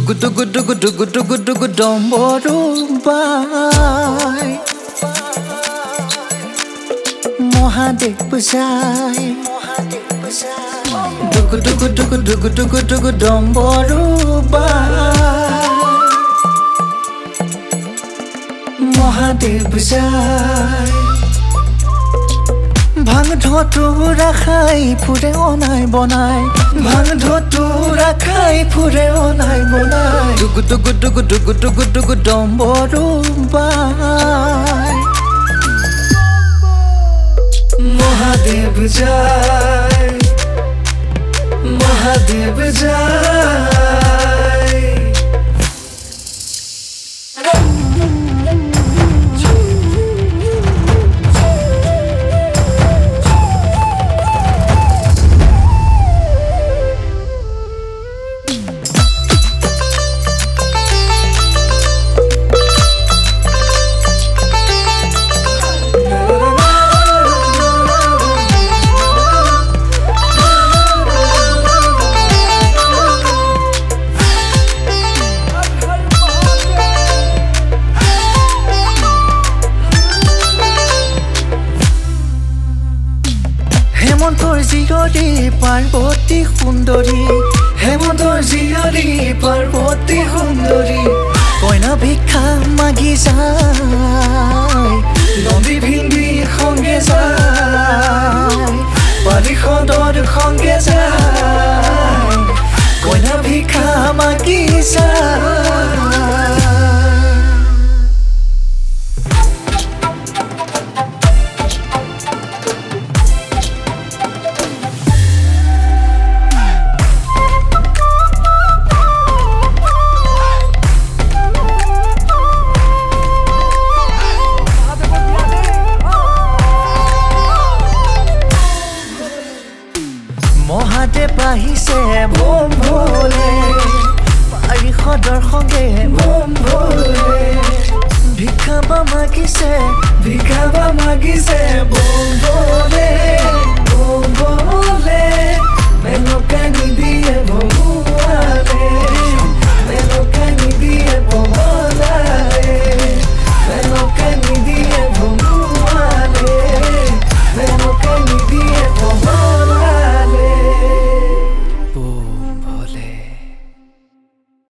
Dugu domboru bai Mohadev bajai Dugu domboru bai Mohadev bajai Bhang dhotura khai pure onai bonai Bhang dhotura khai pure onai bonai Dugu domboru bai Mohadev jai Mohadev jai হেমন্তৰ জিয়ৰী পাৰ্বতী সুন্দৰী হেমন্তৰ জিয়ৰী পাৰ্বতী সুন্দৰী কইনা ভিক্ষা মাগি যায় নদী ভিন্দি